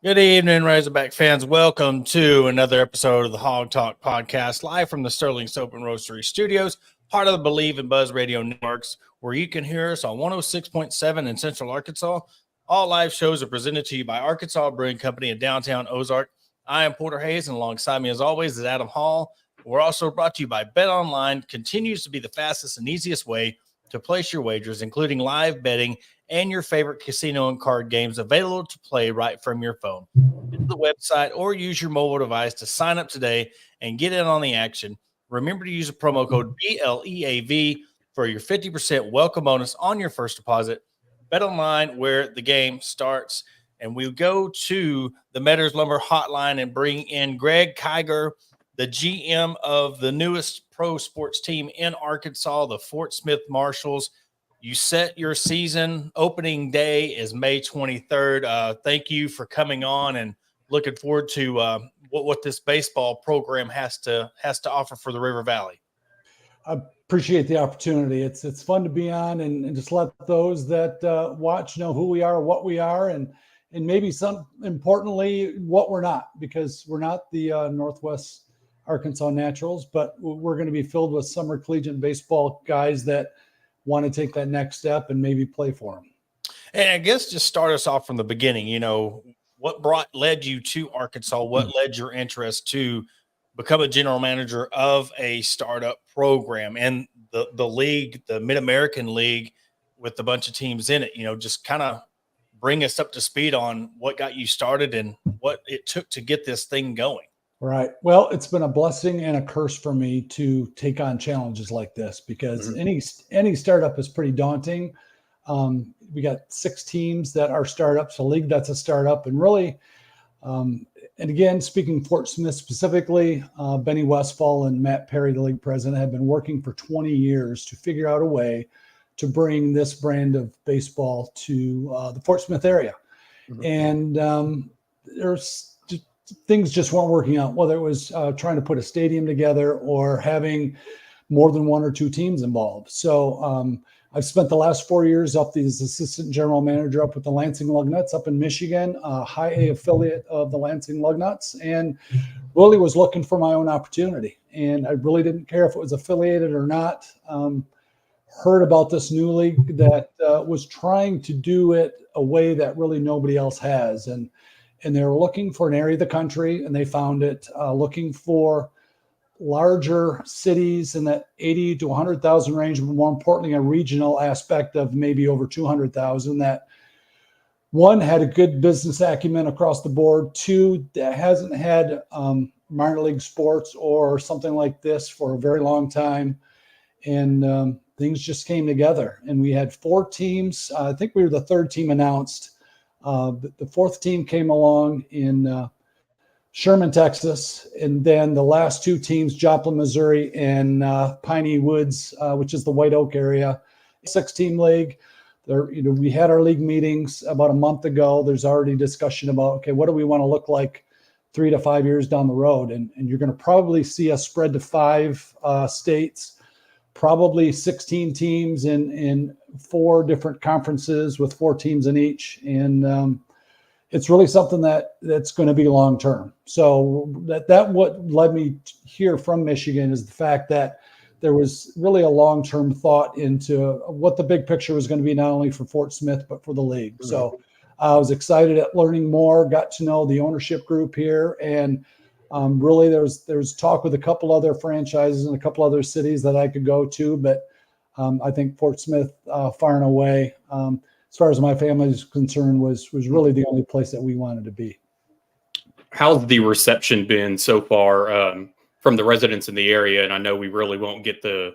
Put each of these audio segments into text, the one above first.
Good evening, Razorback fans. Welcome to another episode of the Hog Talk podcast, live from the Sterling Soap and Roastery Studios, part of the Believe in Buzz Radio Networks, where you can hear us on 106.7 in Central Arkansas. All live shows are presented to you by Arkansas Brewing Company in downtown Ozark. I am Porter Hayes, and alongside me, as always, is Adam Hall. We're also brought to you by Bet Online. Continues to be the fastest and easiest way to place your wagers, including live betting and your favorite casino and card games available to play right from your phone. Visit the website or use your mobile device to sign up today and get in on the action. Remember to use the promo code BLEAV for your 50% welcome bonus on your first deposit. Bet online where the game starts. And we go to the Metters Lumber Hotline and bring in Greg Kigar, the GM of the newest pro sports team in Arkansas, the Fort Smith Marshals. You set your season. Opening day is May 23rd. Thank you for coming on, and looking forward to what this baseball program has to offer for the River Valley. I appreciate the opportunity. It's fun to be on and just let those that watch know who we are, what we are, and maybe some importantly what we're not, because we're not the Northwest Arkansas Naturals, but we're going to be filled with summer collegiate baseball guys that want to take that next step and maybe play for them. And I guess just start us off from the beginning. You know, what led you to Arkansas? What led your interest to become a general manager of a startup program and the league, the Mid-American League, with a bunch of teams in it? You know, just kind of bring us up to speed on what got you started and what it took to get this thing going. Right. Well, it's been a blessing and a curse for me to take on challenges like this, because any startup is pretty daunting. We got 6 teams that are startups, a league that's a startup, and really, and again, speaking Fort Smith specifically, Benny Westfall and Matt Perry, the league president, have been working for 20 years to figure out a way to bring this brand of baseball to the Fort Smith area. And there's things just weren't working out, whether it was trying to put a stadium together or having more than 1 or 2 teams involved. So I've spent the last 4 years up as assistant general manager up with the Lansing Lugnuts up in Michigan, a high A affiliate of the Lansing Lugnuts, and really was looking for my own opportunity. And I really didn't care if it was affiliated or not. Heard about this new league that was trying to do it a way that really nobody else has. And they were looking for an area of the country, and they found it, looking for larger cities in that 80 to 100,000 range, but more importantly, a regional aspect of maybe over 200,000 that, one, had a good business acumen across the board, 2, that hasn't had minor league sports or something like this for a very long time. And things just came together, and we had 4 teams. I think we were the 3rd team announced. The 4th team came along in Sherman, Texas, and then the last 2 teams, Joplin, Missouri, and Piney Woods, which is the White Oak area. 6-team league. There, we had our league meetings about a month ago. There's already discussion about, okay, what do we want to look like 3 to 5 years down the road? And you're going to probably see us spread to 5 states, probably 16 teams in 4 different conferences with 4 teams in each. And it's really something that's going to be long term. So that what led me here from Michigan is the fact that there was really a long term thought into what the big picture was going to be, not only for Fort Smith but for the league. So I was excited at learning more, got to know the ownership group here, and really there's talk with a couple other franchises and a couple other cities that I could go to, but I think Fort Smith, far and away, as far as my family is concerned, was really the only place that we wanted to be. How's the reception been so far from the residents in the area? And I know we really won't get the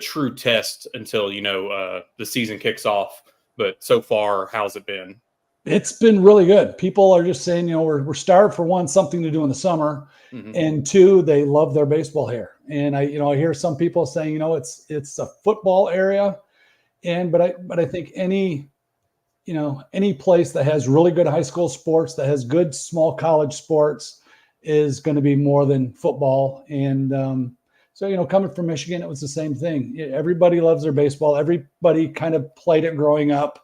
true test until the season kicks off. But so far, how's it been? It's been really good. People are just saying, we're starved, for one, something to do in the summer, and 2, they love their baseball here. And I hear some people saying, it's a football area, but I think any place that has really good high school sports, that has good small college sports, is going to be more than football. And so, coming from Michigan, it was the same thing. Everybody loves their baseball. Everybody kind of played it growing up.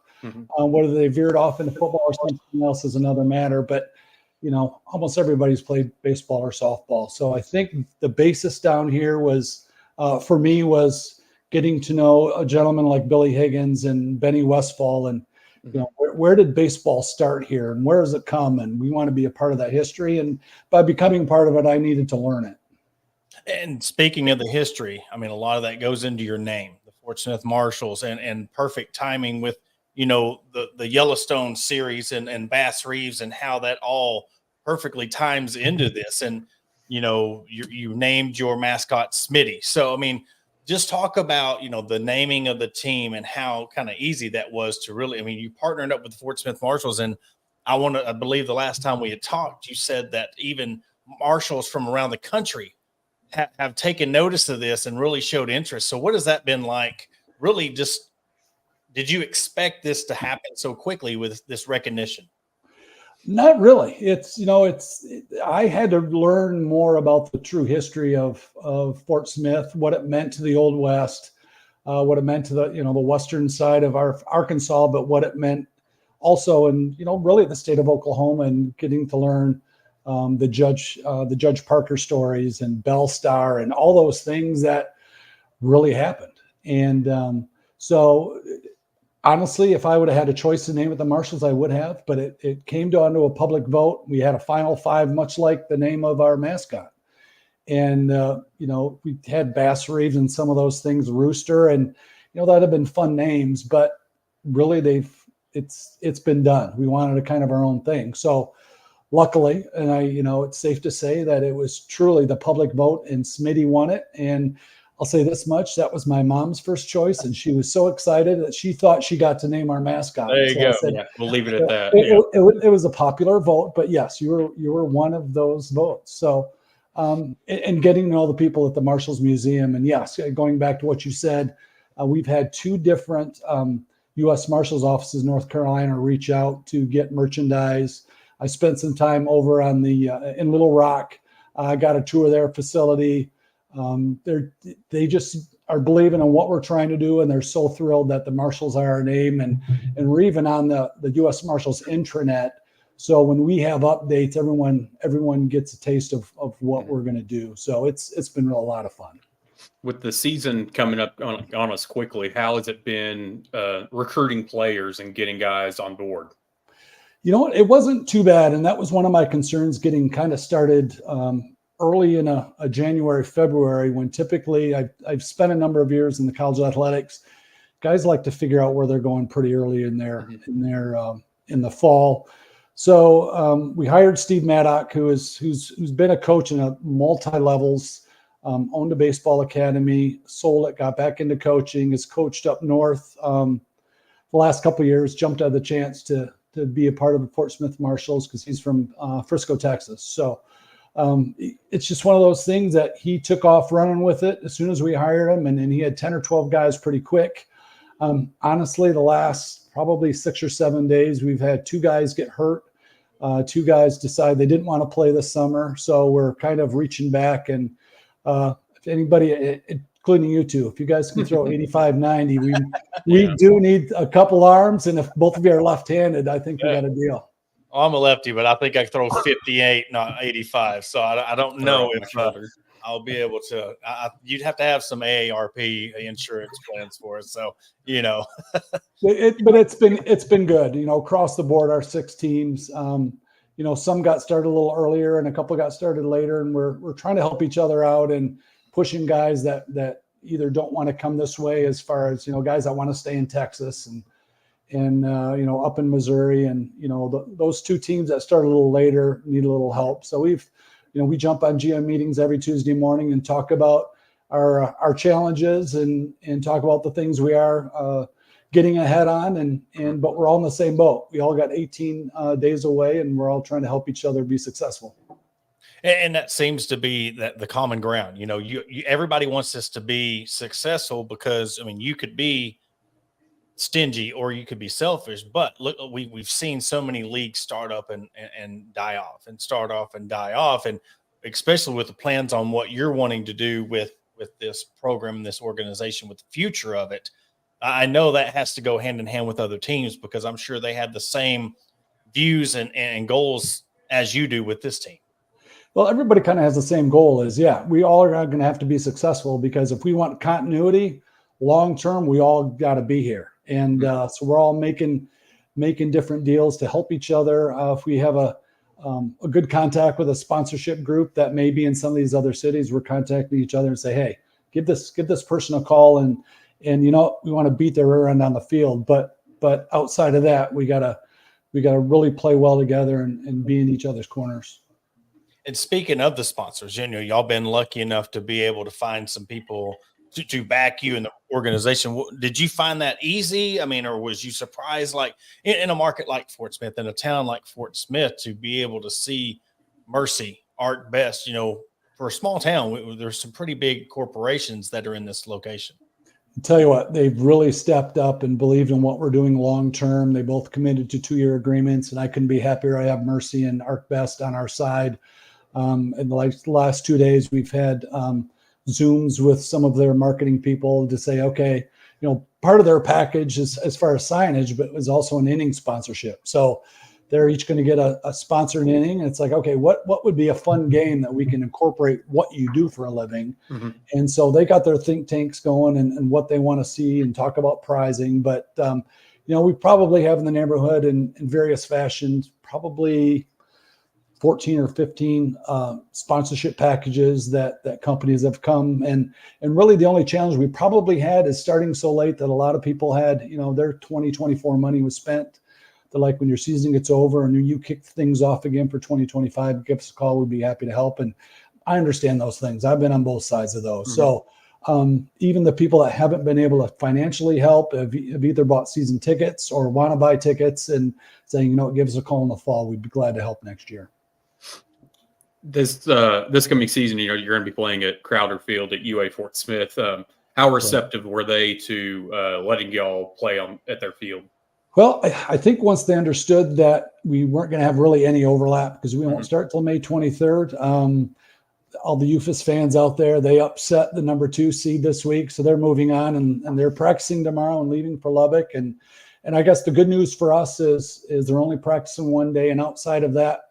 Whether they veered off into football or something else is another matter. But almost everybody's played baseball or softball. So I think the basis down here was, for me, was getting to know a gentleman like Billy Higgins and Benny Westfall. And, where did baseball start here and where does it come? And we want to be a part of that history. And by becoming part of it, I needed to learn it. And speaking of the history, I mean, a lot of that goes into your name, the Fort Smith Marshals, and perfect timing with, the Yellowstone series and Bass Reeves and how that all perfectly times into this. And, you named your mascot Smitty. So, I mean, just talk about, the naming of the team and how kind of easy that was to really, I mean, you partnered up with the Fort Smith Marshals. And I believe the last time we had talked, you said that even marshals from around the country have taken notice of this and really showed interest. So what has that been like? Really, just did you expect this to happen so quickly with this recognition? Not really. I had to learn more about the true history of Fort Smith, what it meant to the Old West, what it meant to the western side of our Arkansas, but what it meant also in, really the state of Oklahoma, and getting to learn the Judge Parker stories and Bell Star and all those things that really happened. And so honestly, if I would have had a choice to name it the Marshals, I would have, but it came down to a public vote. We had a final five, much like the name of our mascot. And, we had Bass Reeves and some of those things, Rooster, and, that'd have been fun names, but really it's been done. We wanted a kind of our own thing. So luckily, and it's safe to say that it was truly the public vote and Smitty won it. And I'll say this much, that was my mom's first choice. And she was so excited that she thought she got to name our mascot. There you go. Yeah, we'll leave it at that. It was a popular vote, but yes, you were one of those votes. So, and getting to know the people at the Marshals Museum. And yes, going back to what you said, we've had two different U.S. Marshals offices in North Carolina reach out to get merchandise. I spent some time over on in Little Rock. I got a tour of their facility. They just are believing in what we're trying to do, and they're so thrilled that the Marshals are our name, and we're even on the U.S. Marshals intranet. So when we have updates, everyone gets a taste of what we're going to do. So it's been a lot of fun. With the season coming up on us quickly, how has it been recruiting players and getting guys on board? You know what? It wasn't too bad. And that was one of my concerns getting kind of started early in a January, February, when typically I've spent a number of years in the college athletics. Guys like to figure out where they're going pretty early in the fall. So we hired Steve Maddock, who's been a coach in a multi-levels, owned a baseball academy, sold it, got back into coaching, has coached up north the last couple of years, jumped at the chance to be a part of the Fort Smith Marshals because he's from Frisco, Texas. So it's just one of those things that he took off running with it as soon as we hired him. And then he had 10 or 12 guys pretty quick. Honestly, the last probably 6 or 7 days, we've had 2 guys get hurt. 2 guys decide they didn't want to play this summer. So we're kind of reaching back. And if anybody, including you two, if you guys can throw 85, 90, we do need a couple arms. And if both of you are left-handed, I think we got a deal. I'm a lefty, but I think I throw 58, not 85. So I don't know if I'll be able to. You'd have to have some AARP insurance plans for it. So, but it's been good, across the board, our 6 teams, some got started a little earlier and a couple got started later, and we're trying to help each other out and pushing guys that either don't want to come this way, as far as, guys that want to stay in Texas and up in Missouri, and, those 2 teams that started a little later need a little help. So we jump on GM meetings every Tuesday morning and talk about our challenges and talk about the things we are getting ahead on, but we're all in the same boat. We all got 18 days away, and we're all trying to help each other be successful. And that seems to be the common ground. Everybody wants this to be successful because, you could be stingy or you could be selfish, but look, we've seen so many leagues start up and die off, and start off and die off. And especially with the plans on what you're wanting to do with this program, this organization, with the future of it, I know that has to go hand in hand with other teams, because I'm sure they have the same views and goals as you do with this team? Well, everybody kind of has the same goal is, we all are going to have to be successful, because if we want continuity long-term, we all got to be here. And so we're all making different deals to help each other. If we have a good contact with a sponsorship group that may be in some of these other cities, we're contacting each other and say, hey, give this person a call, and we want to beat their rear end on the field. But outside of that, we gotta really play well together and be in each other's corners. And speaking of the sponsors, y'all been lucky enough to be able to find some people to back you in the organization. Did you find that easy? I mean, or was you surprised, like in a market like Fort Smith, in a town like Fort Smith, to be able to see Mercy, Art Best, for a small town, there's some pretty big corporations that are in this location. I'll tell you what, they've really stepped up and believed in what we're doing long-term. They both committed to 2-year agreements, and I couldn't be happier. I have Mercy and Art Best on our side. In the last 2 days, we've had Zooms with some of their marketing people to say, okay, part of their package is as far as signage, but it was also an inning sponsorship. So they're each going to get a sponsored inning. And it's like, okay, what would be a fun game that we can incorporate what you do for a living? Mm-hmm. And so they got their think tanks going and what they want to see and talk about prizing. But, we probably have in the neighborhood in various fashions, probably 14 or 15 sponsorship packages that companies have come. And really the only challenge we probably had is starting so late that a lot of people had, their 2024 money was spent. They're like, when your season gets over and you kick things off again for 2025, give us a call. We'd be happy to help. And I understand those things. I've been on both sides of those. Mm-hmm. So even the people that haven't been able to financially help have either bought season tickets or want to buy tickets and saying, give us a call in the fall. We'd be glad to help next year. This coming season, you're going to be playing at Crowder Field at UA Fort Smith. How receptive were they to letting y'all play at their field? Well, I think once they understood that we weren't going to have really any overlap, because we won't start till May 23rd. All the UFAS fans out there, they upset the number 2 seed this week, so they're moving on and they're practicing tomorrow and leaving for Lubbock. And I guess the good news for us is they're only practicing one day, and outside of that,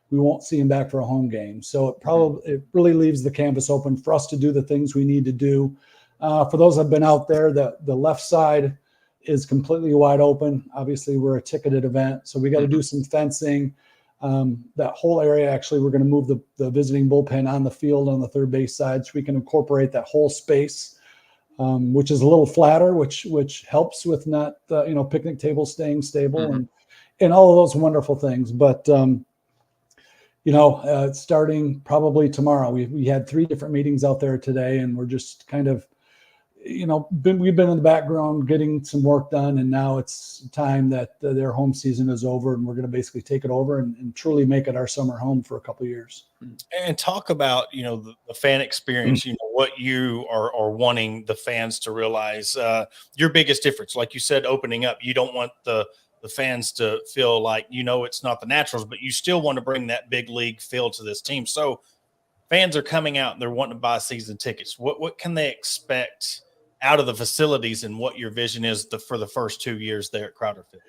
we won't see him back for a home game. So it really leaves the canvas open for us to do the things we need to do. For those that have been out there, the left side is completely wide open. Obviously, we're a ticketed event, so we got to do some fencing. That whole area, actually, we're going to move the visiting bullpen on the field on the third base side, so we can incorporate that whole space, which is a little flatter, which helps with not picnic tables staying stable and all of those wonderful things. But starting probably tomorrow, we had 3 different meetings out there today, and we're just kind of, we've been in the background getting some work done, and now it's time that their home season is over, and we're going to basically take it over and truly make it our summer home for a couple of years. And talk about, the fan experience, what you are wanting the fans to realize, your biggest difference. Like you said, opening up, you don't want the fans to feel like, it's not the Naturals, but you still want to bring that big league feel to this team. So fans are coming out and they're wanting to buy season tickets. What can they expect out of the facilities, and what your vision is for the first 2 years there at Crowder Field?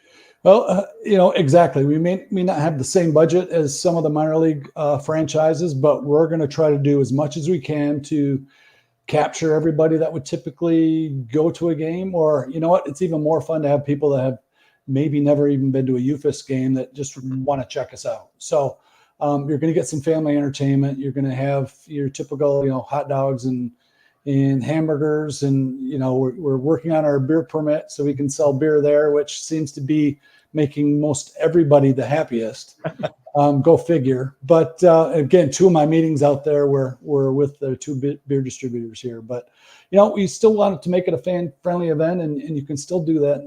Well, exactly. We may not have the same budget as some of the minor league franchises, but we're going to try to do as much as we can to capture everybody that would typically go to a game. Or, it's even more fun to have people that have maybe never even been to a UFAS game that just want to check us out. So you're going to get some family entertainment. You're going to have your typical, hot dogs and hamburgers. And, we're working on our beer permit so we can sell beer there, which seems to be making most everybody the happiest. Go figure. But again, 2 of my meetings out there were with the 2 beer distributors here. But, we still wanted to make it a fan-friendly event, and you can still do that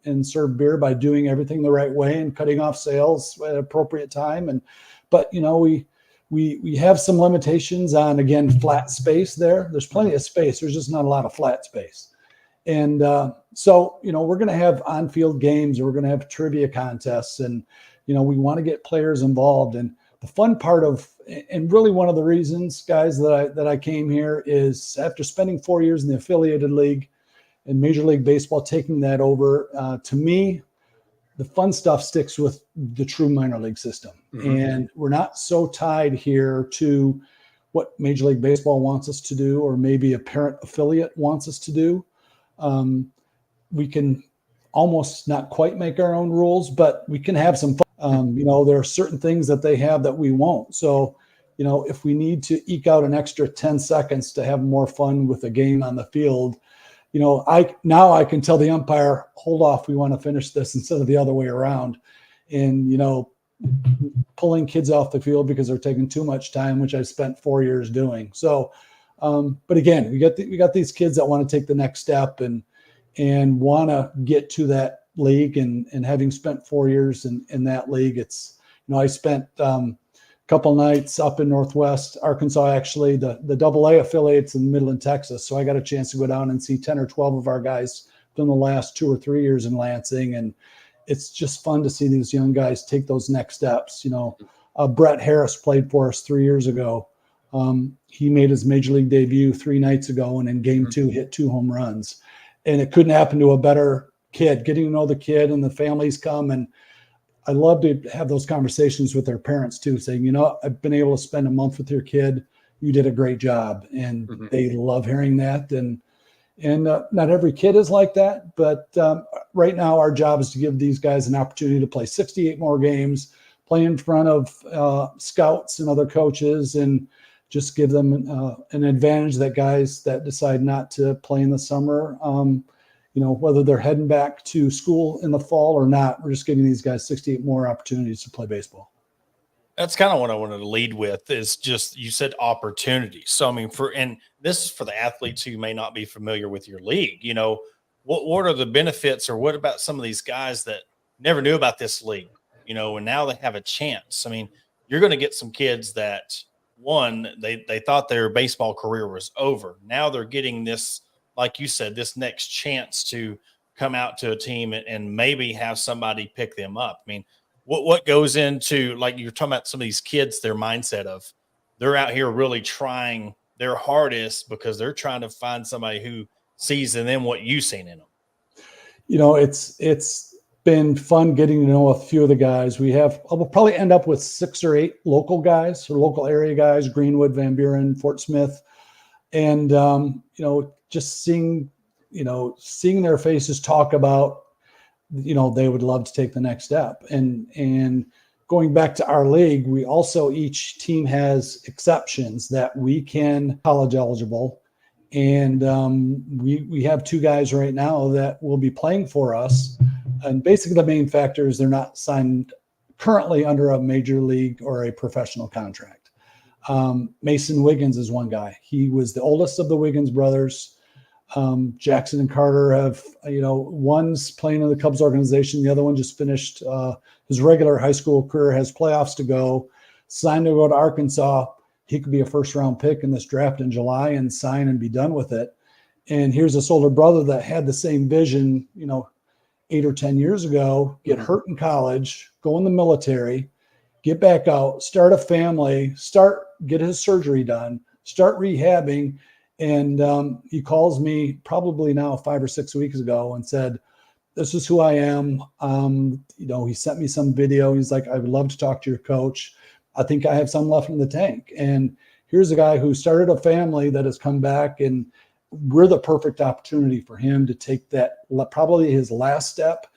and serve beer by doing everything the right way and cutting off sales at appropriate time. But we have some limitations on, again, flat space there. There's plenty of space. There's just not a lot of flat space. And so, we're going to have on-field games, or we're going to have trivia contests, and, we want to get players involved. And the fun part and really one of the reasons, guys, that I came here is after spending 4 years in the affiliated league in Major League Baseball, taking that over, to me, the fun stuff sticks with the true minor league system. And we're not so tied here to what Major League Baseball wants us to do, or maybe a parent affiliate wants us to do. We can almost not quite make our own rules, but we can have some fun. There are certain things that they have that we won't. So, if we need to eke out an extra 10 seconds to have more fun with a game on the field, I can tell the umpire, hold off, we want to finish this, instead of the other way around. And, pulling kids off the field because they're taking too much time, which I've spent 4 years doing. So, but again, we got these kids that want to take the next step and want to get to that league. And having spent 4 years in that league, it's, I spent a couple nights up in Northwest Arkansas, actually, the AA affiliates in Midland, Texas. So I got a chance to go down and see 10 or 12 of our guys from the last 2 or 3 years in Lansing. And it's just fun to see these young guys take those next steps. Brett Harris played for us 3 years ago. He made his major league debut 3 nights ago, and in game 2 hit 2 home runs. And it couldn't happen to a better kid. Getting to know the kid, and the families come, and I love to have those conversations with their parents too, saying, I've been able to spend a month with your kid. You did a great job. And they love hearing that. And not every kid is like that, but right now our job is to give these guys an opportunity to play 68 more games, play in front of scouts and other coaches, and just give them an advantage that guys that decide not to play in the summer, whether they're heading back to school in the fall or not, we're just giving these guys 68 more opportunities to play baseball. That's kind of what I wanted to lead with, is just, you said opportunities. So, and this is for the athletes who may not be familiar with your league. What are the benefits, or what about some of these guys that never knew about this league, and now they have a chance? You're going to get some kids that, one, they thought their baseball career was over. Now they're getting this, like you said, this next chance to come out to a team and maybe have somebody pick them up. What goes into, like you're talking about, some of these kids, their mindset of, they're out here really trying their hardest because they're trying to find somebody who sees in them what you've seen in them. It's been fun getting to know a few of the guys. We'll probably end up with 6 or 8 local guys, or local area guys, Greenwood, Van Buren, Fort Smith. And, just seeing their faces talk about, they would love to take the next step. And going back to our league, we also, each team has exceptions that we can college eligible. And we have 2 guys right now that will be playing for us. And basically the main factor is they're not signed currently under a major league or a professional contract. Mason Wiggins is one guy. He was the oldest of the Wiggins brothers. Jackson and Carter have, one's playing in the Cubs organization. The other one just finished his regular high school career, has playoffs to go, signed to go to Arkansas. He could be a first-round pick in this draft in July and sign and be done with it. And here's this older brother that had the same vision, 8 or 10 years ago, get hurt in college, go in the military, get back out, start a family, get his surgery done, start rehabbing. And he calls me probably now 5 or 6 weeks ago and said, this is who I am. He sent me some video. He's like, I would love to talk to your coach. I think I have some left in the tank. And here's a guy who started a family that has come back, and we're the perfect opportunity for him to take that, probably his last step.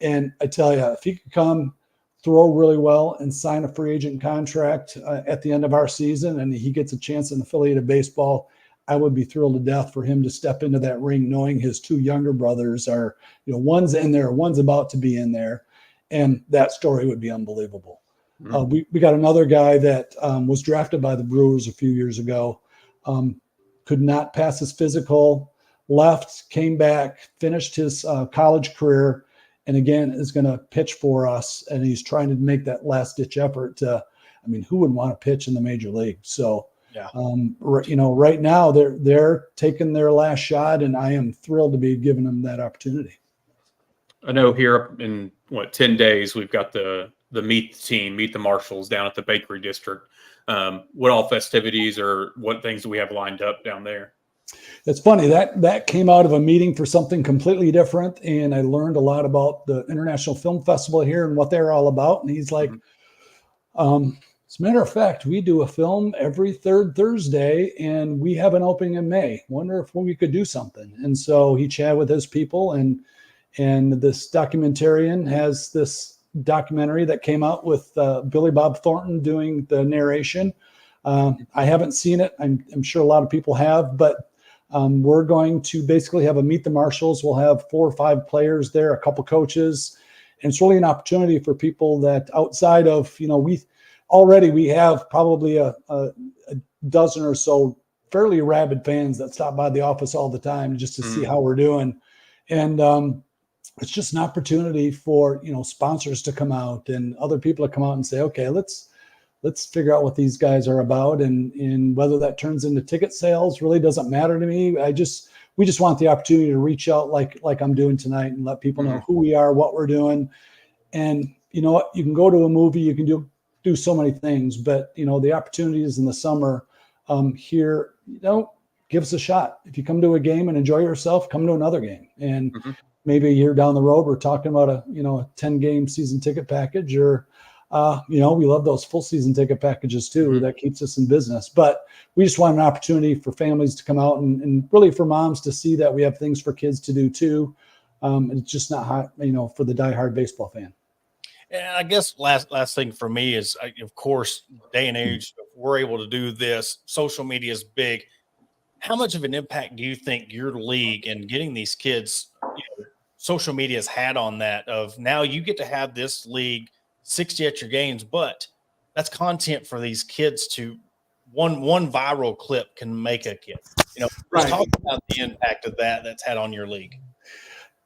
And I tell you, if he could come, throw really well, and sign a free agent contract at the end of our season, and he gets a chance in affiliated baseball, I would be thrilled to death for him to step into that ring, knowing his 2 younger brothers are, one's in there, one's about to be in there. And that story would be unbelievable. We got another guy that was drafted by the Brewers a few years ago, could not pass his physical, left, came back, finished his college career, and again is going to pitch for us. And he's trying to make that last ditch effort to, who would want to pitch in the major league? So, yeah. Right now they're taking their last shot, and I am thrilled to be giving them that opportunity. I know here in 10 days, we've got the Meet the Marshals down at the Bakery District. What all festivities or what things do we have lined up down there? It's funny that came out of a meeting for something completely different, and I learned a lot about the International Film Festival here and what they're all about. And he's like, as a matter of fact, we do a film every third Thursday, and we have an opening in May. Wonder if we could do something. And so he chatted with his people, and this documentarian has this documentary that came out with Billy Bob Thornton doing the narration. I haven't seen it. I'm sure a lot of people have, but we're going to basically have a Meet the Marshals. We'll have 4 or 5 players there, a couple coaches, and it's really an opportunity for people that outside of, we have probably a dozen or so fairly rabid fans that stop by the office all the time just to see how we're doing. And it's just an opportunity for, sponsors to come out and other people to come out and say, okay, let's figure out what these guys are about. And whether that turns into ticket sales really doesn't matter to me. We just want the opportunity to reach out like I'm doing tonight and let people know who we are, what we're doing. And you know what, you can go to a movie, you can do so many things, but the opportunities in the summer here, give us a shot. If you come to a game and enjoy yourself, come to another game. And maybe a year down the road, we're talking about a 10-game season ticket package, or we love those full season ticket packages too. That keeps us in business. But we just want an opportunity for families to come out and really for moms to see that we have things for kids to do too. It's just not hot, for the diehard baseball fan. And I guess last thing for me is, of course, day and age, we're able to do this. Social media is big. How much of an impact do you think your league and getting these kids, social media has had on that? Of now you get to have this league 60 at your games, but that's content for these kids to one viral clip can make a kid. Right. Talk about the impact of that's had on your league.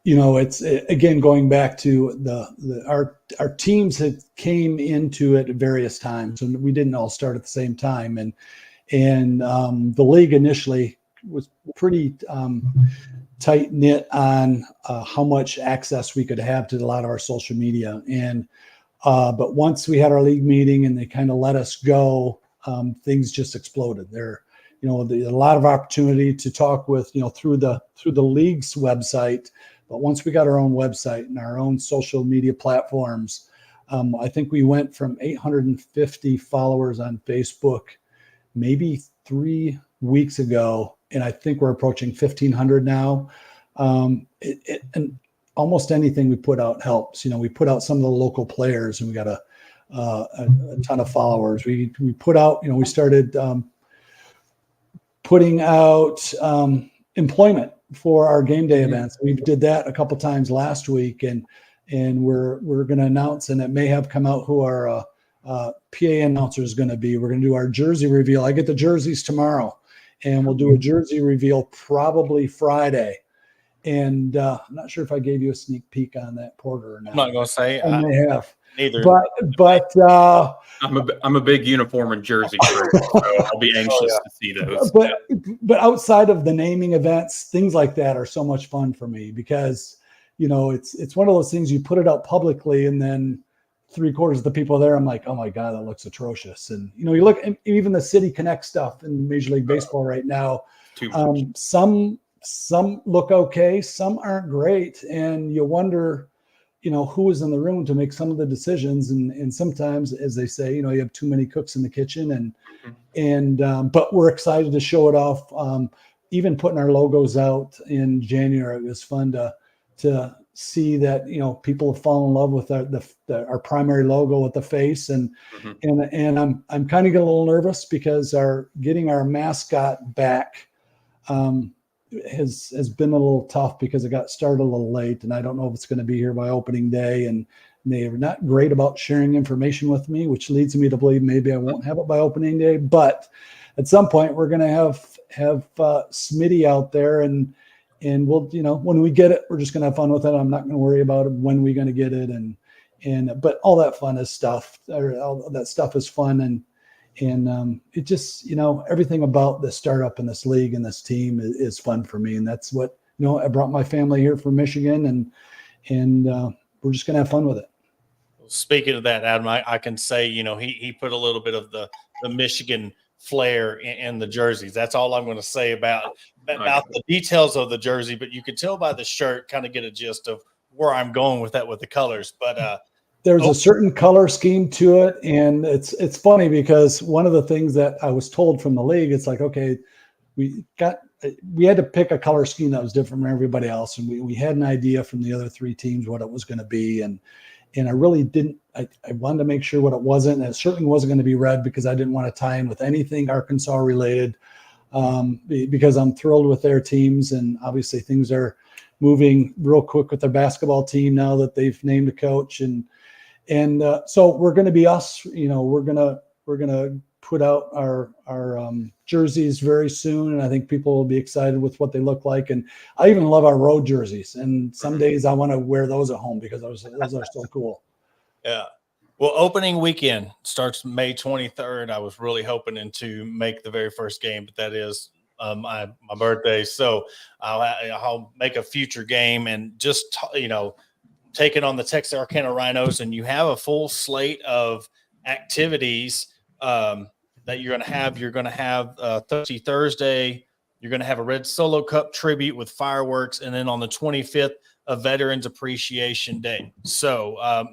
It's again going back to our teams had came into it at various times, and we didn't all start at the same time. And the league initially was pretty tight knit on how much access we could have to a lot of our social media. And but once we had our league meeting and they kind of let us go, things just exploded. There, a lot of opportunity to talk with through the league's website. But once we got our own website and our own social media platforms, I think we went from 850 followers on Facebook maybe 3 weeks ago, and I think we're approaching 1,500 now. And almost anything we put out helps. We put out some of the local players, and we got a ton of followers. We put out, we started putting out employment for our game day events. We did that a couple times last week, and we're going to announce, and it may have come out who our PA announcer is going to be. We're going to do our jersey reveal. I get the jerseys tomorrow, and we'll do a jersey reveal probably Friday. And I'm not sure if I gave you a sneak peek on that, Porter, or not. I'm not going to say. I may have. Neither. But I'm a big uniform and jersey fan, so I'll be anxious to see those. But outside of the naming events, things like that are so much fun for me because it's one of those things you put it out publicly, and then 3/4 of the people there, I'm like, oh my God, that looks atrocious. And you look at even the City Connect stuff in Major League Baseball right now. Some look okay, some aren't great, and you wonder who was in the room to make some of the decisions. And sometimes, as they say, you have too many cooks in the kitchen, but we're excited to show it off. Even putting our logos out in January, it was fun to see that, people have fallen in love with our primary logo with the face. And I'm kind of getting a little nervous because getting our mascot back, has been a little tough because it got started a little late, and I don't know if it's going to be here by opening day, and they're not great about sharing information with me, which leads me to believe maybe I won't have it by opening day. But at some point we're going to have Smitty out there, and we'll, when we get it, we're just going to have fun with it. I'm not going to worry about it when we're going to get it. But all that fun is stuff, all that stuff is fun. And it just, everything about the startup and this league and this team is fun for me. And that's what, I brought my family here from Michigan, and we're just going to have fun with it. Speaking of that, Adam, I can say, he put a little bit of the Michigan flair in the jerseys. That's all I'm going to say about the details of the jersey, but you can tell by the shirt, kind of get a gist of where I'm going with that with the colors. But there's a certain color scheme to it, and it's funny because one of the things that I was told from the league, it's like, okay, we had to pick a color scheme that was different from everybody else, and we had an idea from the other three teams what it was going to be, and I really didn't. I wanted to make sure what it wasn't, and it certainly wasn't going to be red because I didn't want to tie in with anything Arkansas related, because I'm thrilled with their teams, and obviously things are moving real quick with their basketball team now that they've named a coach, and so we're going to be us. We're gonna put out our jerseys very soon, and I think people will be excited with what they look like. And I even love our road jerseys, and some days I want to wear those at home because those are so cool. Yeah. Well, opening weekend starts May 23rd. I was really hoping to make the very first game, but that is my birthday. So I'll make a future game and just, taking on the Texarkana Rhinos, and you have a full slate of activities that you're going to have. You're going to have Thursday, you're going to have a Red Solo Cup tribute with fireworks, and then on the 25th, a Veterans Appreciation Day. So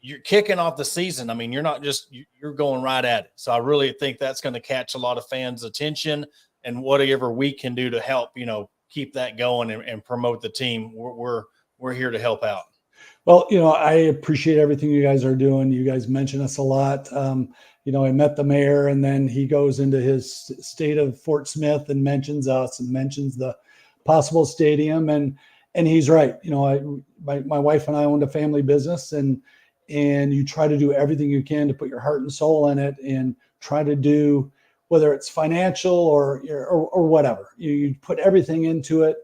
you're kicking off the season. I mean, you're going right at it. So I really think that's going to catch a lot of fans' attention, and whatever we can do to help, keep that going and promote the team, we're here to help out. Well, I appreciate everything you guys are doing. You guys mention us a lot. I met the mayor, and then he goes into his state of Fort Smith and mentions us and mentions the possible stadium. And he's right. My wife and I owned a family business, and you try to do everything you can to put your heart and soul in it, and try to do, whether it's financial or whatever, you put everything into it.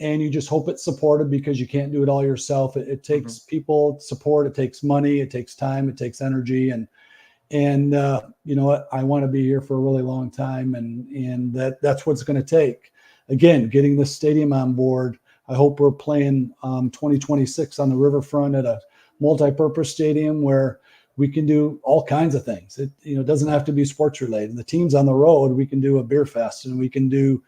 And you just hope it's supported because you can't do it all yourself. It takes people support. It takes money. It takes time. It takes energy. And you know what? I want to be here for a really long time. And that's what it's going to take. Again, getting this stadium on board. I hope we're playing 2026 on the riverfront at a multi-purpose stadium where we can do all kinds of things. It doesn't have to be sports related. The teams on the road, we can do a beer fest, and we can do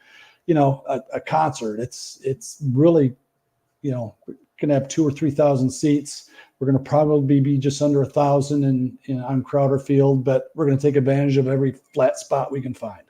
a concert. It's really, going to have 2,000 or 3,000 seats. We're going to probably be just under 1,000 on Crowder Field, but we're going to take advantage of every flat spot we can find.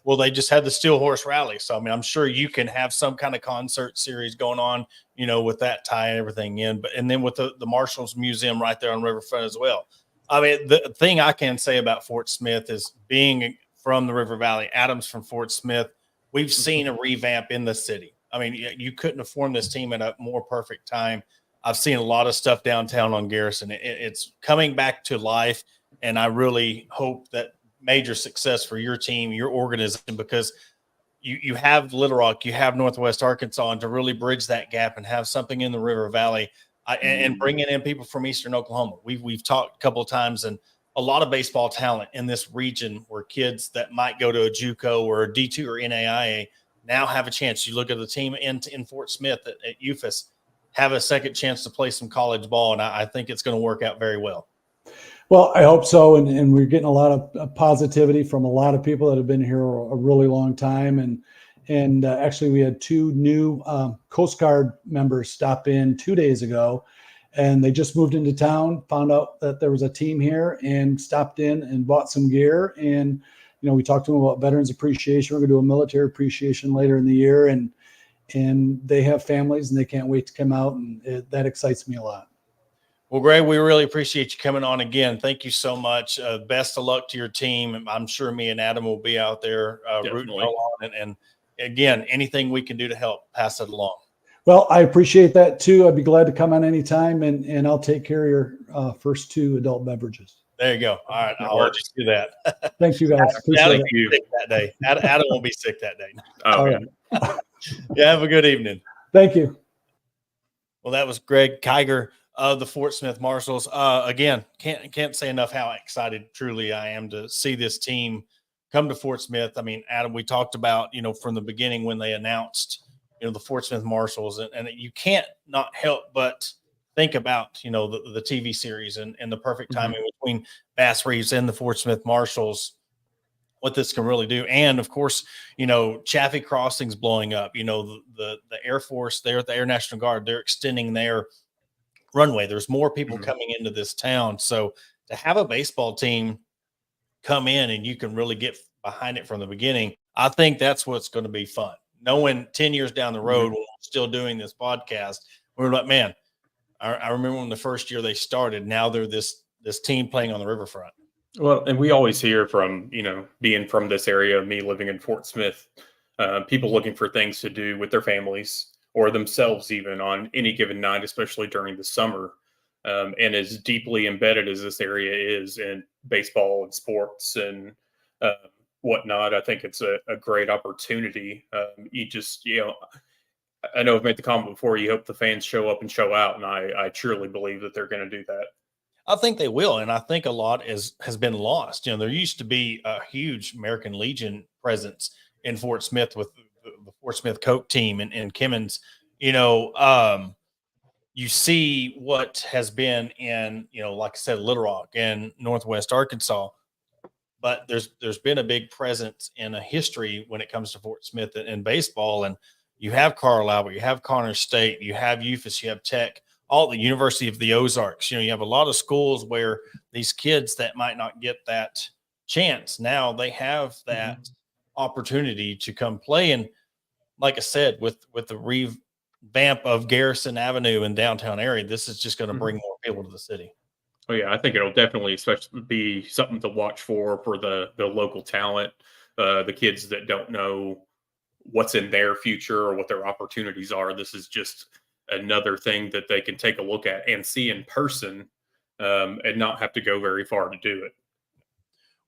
Well, they just had the Steel Horse Rally. So, I mean, I'm sure you can have some kind of concert series going on, with that tie and everything in. And then with the Marshals Museum right there on Riverfront as well. I mean, the thing I can say about Fort Smith is, being from the River Valley, Adam's from Fort Smith, we've seen a revamp in the city. I mean, you couldn't have formed this team at a more perfect time. I've seen a lot of stuff downtown on Garrison. It's coming back to life, and I really hope that major success for your team, your organization, because you have Little Rock, you have Northwest Arkansas, and to really bridge that gap and have something in the River Valley, and bringing in people from Eastern Oklahoma. We've talked a couple of times, and a lot of baseball talent in this region, where kids that might go to a JUCO or a D2 or NAIA now have a chance. You look at the team in Fort Smith at UFAS, have a second chance to play some college ball, and I think it's going to work out very well. Well, I hope so, and we're getting a lot of positivity from a lot of people that have been here a really long time, and actually we had 2 new Coast Guard members stop in 2 days ago. And they just moved into town, found out that there was a team here, and stopped in and bought some gear. And, we talked to them about Veterans Appreciation. We're going to do a military appreciation later in the year. And they have families, and they can't wait to come out. And that excites me a lot. Well, Greg, we really appreciate you coming on again. Thank you so much. Best of luck to your team. I'm sure me and Adam will be out there rooting on. And again, anything we can do to help, pass it along. Well, I appreciate that too. I'd be glad to come on anytime, and I'll take care of your first 2 adult beverages. There you go. All right. I'll just do that. Thank you, guys. Adam will be sick that day. Adam will be sick that day. All right. Yeah, have a good evening. Thank you. Well, that was Greg Kigar of the Fort Smith Marshals. Again, can't say enough how excited truly I am to see this team come to Fort Smith. I mean, Adam, we talked about, from the beginning when they announced the Fort Smith Marshals, and you can't not help but think about, the TV series and the perfect timing between Bass Reeves and the Fort Smith Marshals. what this can really do. And of course, Chaffee Crossing's blowing up. The Air Force there at the Air National Guard, they're extending their runway. There's more people coming into this town. So to have a baseball team come in and you can really get behind it from the beginning, I think that's what's going to be fun. Knowing 10 years down the road, when we're still doing this podcast, we're like, man, I remember when the first year they started, now they're this team playing on the riverfront. Well, and we always hear from, being from this area, me living in Fort Smith, people looking for things to do with their families or themselves even on any given night, especially during the summer. And as deeply embedded as this area is in baseball and sports and whatnot, I think it's a great opportunity. I know I've made the comment before, you hope the fans show up and show out, and I truly believe that they're going to do that. I think they will, and I think a lot has been lost. There used to be a huge American Legion presence in Fort Smith with the Fort Smith Coke team and Kimmons. You see what has been in, like I said, Little Rock and Northwest Arkansas, but there's been a big presence in a history when it comes to Fort Smith and baseball. And you have Carlisle, but you have Connors State, you have UFAS, you have Tech, all the University of the Ozarks. You have a lot of schools where these kids that might not get that chance, now they have that opportunity to come play. And like I said, with the revamp of Garrison Avenue in downtown area, this is just going to bring more people to the city. Oh yeah, I think it'll definitely especially be something to watch for the local talent, the kids that don't know what's in their future or what their opportunities are. This is just another thing that they can take a look at and see in person, and not have to go very far to do it.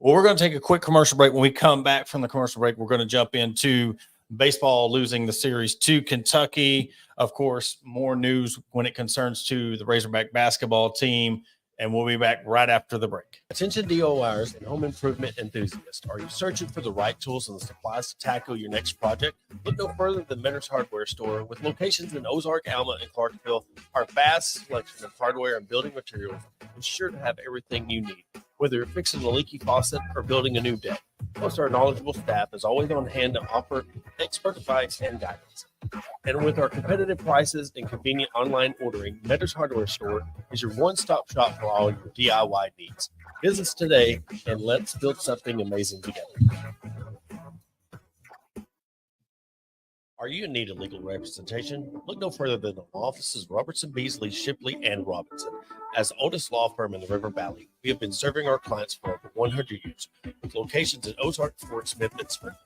Well, we're going to take a quick commercial break. When we come back from the commercial break, we're going to jump into baseball losing the series to Kentucky. Of course, more news when it concerns to the Razorback basketball team. And we'll be back right after the break. Attention DIYers and home improvement enthusiasts. Are you searching for the right tools and the supplies to tackle your next project? Look no further than Mentor's Hardware Store. With locations in Ozark, Alma, and Clarksville, our vast selection of hardware and building materials is sure to have everything you need. Whether you're fixing a leaky faucet or building a new deck, plus our knowledgeable staff is always on hand to offer expert advice and guidance. And with our competitive prices and convenient online ordering, Mentor's Hardware Store is your one-stop shop for all your DIY needs. Visit us today and let's build something amazing together. Are you in need of legal representation? Look no further than the law offices of Robertson, Beasley, Shipley, and Robinson. As the oldest law firm in the River Valley, we have been serving our clients for over 100 years, with locations in Ozark, Fort Smith, and Springfield.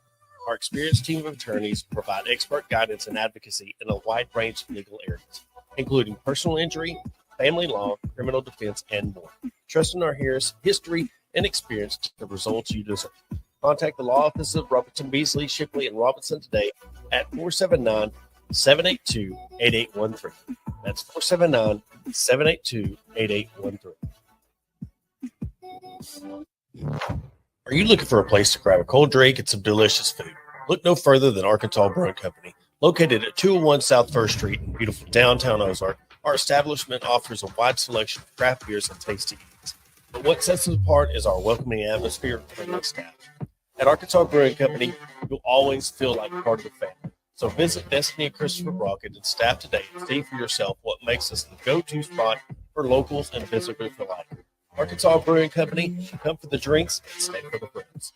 Our experienced team of attorneys provide expert guidance and advocacy in a wide range of legal areas, including personal injury, family law, criminal defense, and more. Trust in our history and experience to the results you deserve. Contact the law office of Robertson, Beasley, Shipley, and Robinson today at 479-782-8813. That's 479-782-8813. Are you looking for a place to grab a cold drink and some delicious food? Look no further than Arkansas Brewing Company. Located at 201 South 1st Street in beautiful downtown Ozark, our establishment offers a wide selection of craft beers and tasty eats. But what sets us apart is our welcoming atmosphere and friendly staff. At Arkansas Brewing Company, you'll always feel like part of the family. So visit Destiny and Christopher Brockett and staff today and see for yourself what makes us the go-to spot for locals and visitors alike. Arkansas Brewing Company, come for the drinks and stay for the friends.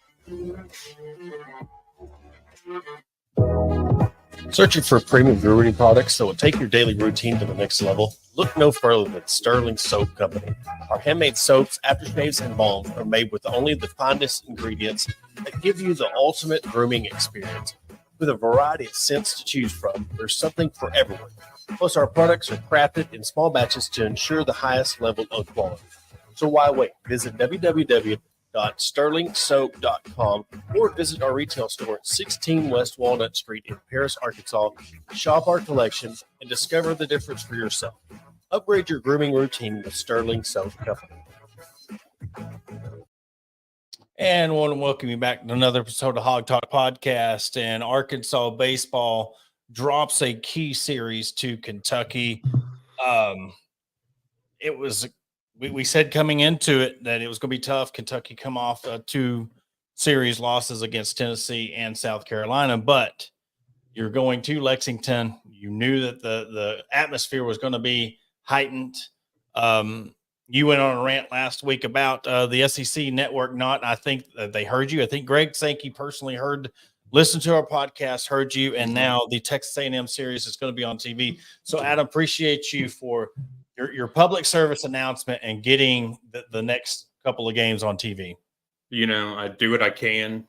Searching for premium brewery products that will take your daily routine to the next level? Look no further than Sterling Soap Company. Our handmade soaps, aftershaves, and balms are made with only the finest ingredients that give you the ultimate grooming experience. With a variety of scents to choose from, there's something for everyone. Plus, our products are crafted in small batches to ensure the highest level of quality. So why wait? Visit www.sterlingsoap.com or visit our retail store at 16 West Walnut Street in Paris, Arkansas. Shop our collection and discover the difference for yourself. Upgrade your grooming routine with Sterling Soap Company. And I want to welcome you back to another episode of Hog Talk Podcast. And Arkansas baseball drops a key series to Kentucky. We said coming into it that it was going to be tough. Kentucky come off 2 series losses against Tennessee and South Carolina, but you're going to Lexington. You knew that the atmosphere was going to be heightened. You went on a rant last week about the SEC network not. I think they heard you. I think Greg Sankey personally listened to our podcast, heard you, and now the Texas A&M series is going to be on TV. So, Adam, appreciate you for your public service announcement and getting the next couple of games on TV. I do what I can.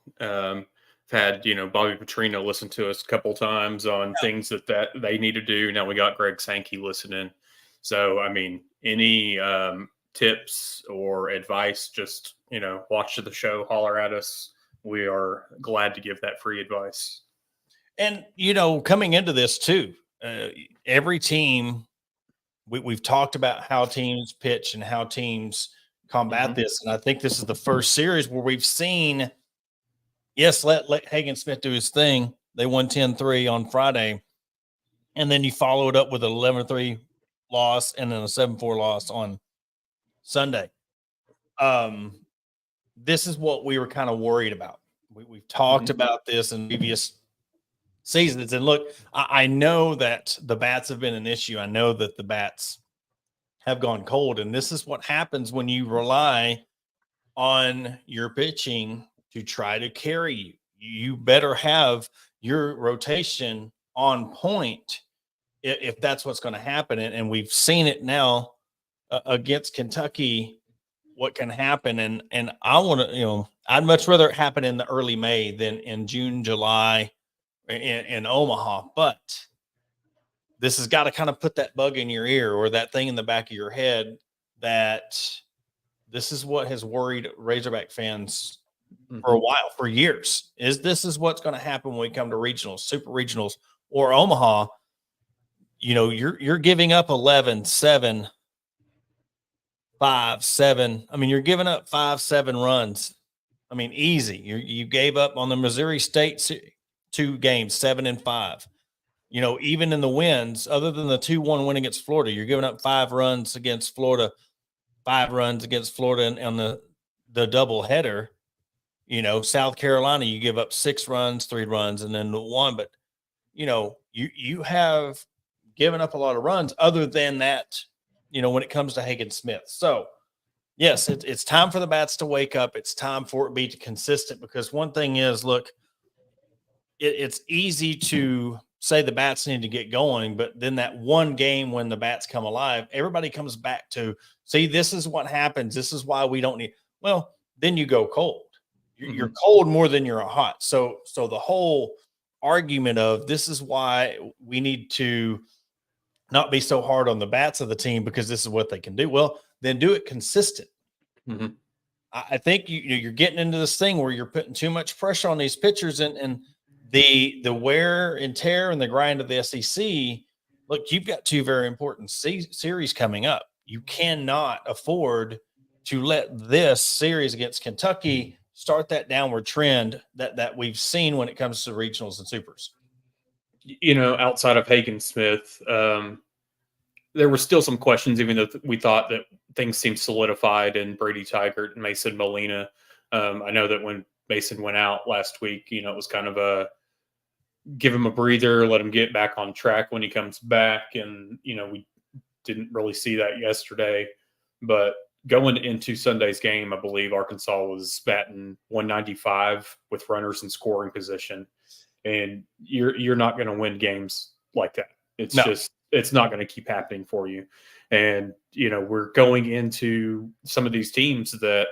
Had Bobby Petrino listen to us a couple times on things that they need to do. Now we got Greg Sankey listening. So I mean, any tips or advice, just watch the show, holler at us. We are glad to give that free advice. And coming into this too, every team we've talked about how teams pitch and how teams combat this, and I think this is the first series where we've seen. Yes, let Hagen Smith do his thing. They won 10-3 on Friday, and then you follow it up with an 11-3 loss and then a 7-4 loss on Sunday. This is what we were kind of worried about. We've talked about this in previous seasons, and look, I know that the bats have been an issue. I know that the bats have gone cold, and this is what happens when you rely on your pitching to try to carry you. You better have your rotation on point if that's what's going to happen. And we've seen it now against Kentucky, what can happen. And I want to, I'd much rather it happen in the early May than in June, July in Omaha. But this has got to kind of put that bug in your ear or that thing in the back of your head that this is what has worried Razorback fans for a while, for years. This is what's going to happen when we come to regionals, super regionals, or Omaha. You're giving up 11, 7, 5, 7. I mean, you're giving up 5, 7 runs. I mean, easy. You gave up on the Missouri State 2 games, 7 and 5. Even in the wins, other than the 2-1 win against Florida, you're giving up 5 runs against Florida, 5 runs against Florida on the doubleheader. South Carolina, you give up 6 runs, 3 runs, and then the 1. But, you have given up a lot of runs other than that, when it comes to Hagen Smith. So, yes, it's time for the bats to wake up. It's time for it to be consistent because one thing is, look, it's easy to say the bats need to get going, but then that one game when the bats come alive, everybody comes back to, see, this is what happens. This is why we don't need – well, then you go cold. You're cold more than you're hot. So the whole argument of this is why we need to not be so hard on the bats of the team because this is what they can do. Well, then do it consistent. I think you're getting into this thing where you're putting too much pressure on these pitchers and the wear and tear and the grind of the SEC. Look, you've got 2 very important series coming up. You cannot afford to let this series against Kentucky start that downward trend that we've seen when it comes to regionals and supers. Outside of Hagen Smith, there were still some questions, even though we thought that things seemed solidified in Brady Tygart and Mason Molina. I know that when Mason went out last week, it was kind of a give him a breather, let him get back on track when he comes back. And, we didn't really see that yesterday. But going into Sunday's game, I believe Arkansas was batting 195 with runners in scoring position. And you're not going to win games like that. It's not going to keep happening for you. And, we're going into some of these teams that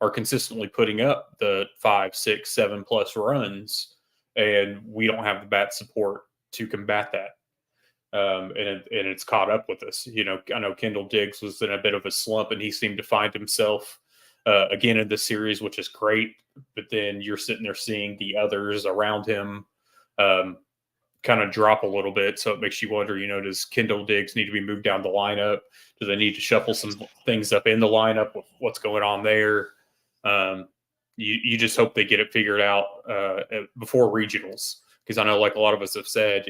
are consistently putting up the 5, 6, 7 plus runs, and we don't have the bat support to combat that. And it's caught up with us. I know Kendall Diggs was in a bit of a slump, and he seemed to find himself again in this series, which is great. But then you're sitting there seeing the others around him kind of drop a little bit. So it makes you wonder, does Kendall Diggs need to be moved down the lineup? Do they need to shuffle some things up in the lineup? What's going on there? You just hope they get it figured out before regionals. Because I know, like a lot of us have said,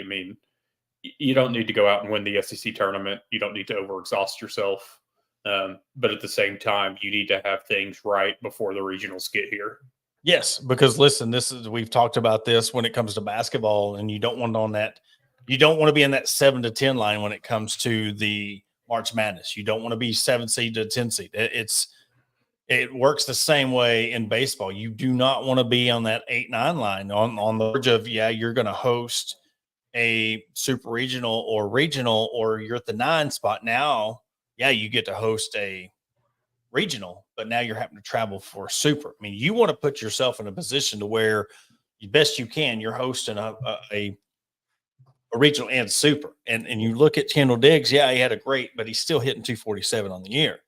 you don't need to go out and win the SEC tournament. You don't need to overexhaust yourself. But at the same time, you need to have things right before the regionals get here. Yes, because listen, we've talked about this when it comes to basketball, and you don't want to be in that 7 to 10 line when it comes to the March Madness. You don't want to be 7 seed to 10 seed. It works the same way in baseball. You do not want to be on that 8-9 line on the verge of, you're going to host a super regional, or you're at the 9 spot now. Yeah, you get to host a regional, but now you're having to travel for a super. I mean, you want to put yourself in a position to where the best you can, you're hosting a regional and super. And you look at Kendall Diggs, he had a great, but he's still hitting 247 on the year.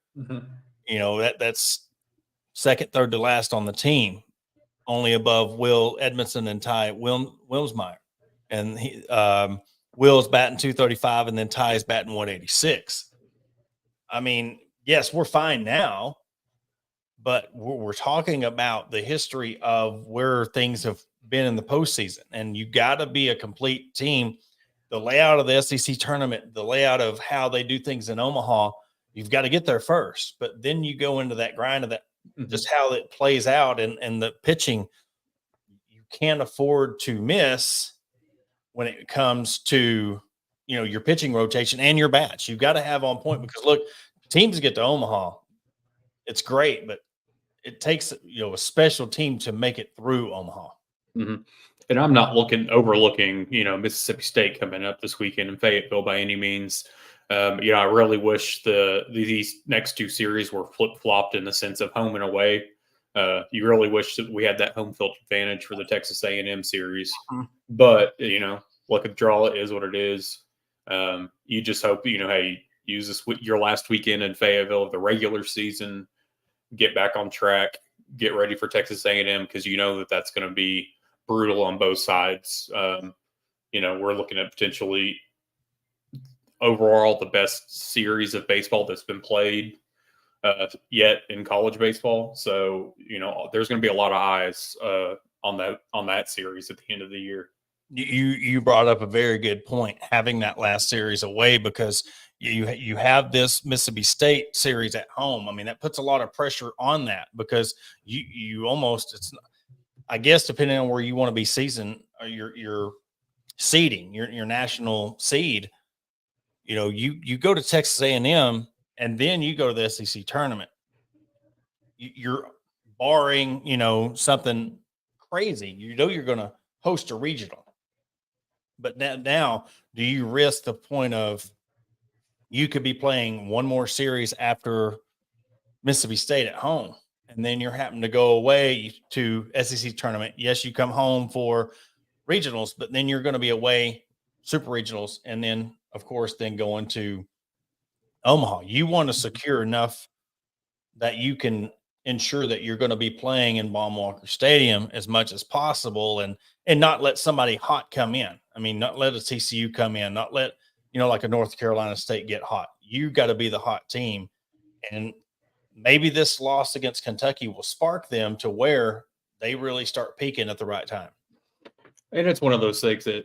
That's second, third to last on the team, only above Will Edmondson and Ty Wilmsmeyer. And Will's batting 235, and then Ty's batting 186. I mean, yes, we're fine now, but we're talking about the history of where things have been in the postseason, and you got to be a complete team. The layout of the SEC tournament, the layout of how they do things in Omaha, you've got to get there first, but then you go into that grind of that, just how it plays out, and the pitching, you can't afford to miss when it comes to, your pitching rotation and your bats. You've got to have on point, because look, teams get to Omaha, it's great, but it takes, a special team to make it through Omaha. And I'm not overlooking, Mississippi State coming up this weekend in Fayetteville by any means. I really wish these next two series were flip-flopped in the sense of home and away. You really wish that we had that home field advantage for the Texas A&M series. But, luck of the draw, it is what it is. You just hope, hey, use this your last weekend in Fayetteville of the regular season, get back on track, get ready for Texas A&M, because that's going to be brutal on both sides. We're looking at potentially overall the best series of baseball that's been played yet in college baseball. So, there's going to be a lot of eyes on that series at the end of the year. You brought up a very good point, having that last series away, because you have this Mississippi State series at home. I mean, that puts a lot of pressure on that, because you almost, it's, I guess, depending on where you want to be season, or your seeding, your national seed, you go to Texas A&M, and then you go to the SEC tournament. You're barring, something crazy. You're going to host a regional. But now, do you risk the point of you could be playing one more series after Mississippi State at home, and then you're having to go away to SEC tournament? Yes, you come home for regionals, but then you're going to be away super regionals, and then, of course, then going to Omaha. You want to secure enough that you can ensure that you're going to be playing in Baum-Walker Stadium as much as possible, and not let somebody hot come in. I mean, not let a TCU come in, not let, like a North Carolina State get hot. You got to be the hot team. And maybe this loss against Kentucky will spark them to where they really start peaking at the right time. And it's one of those things that,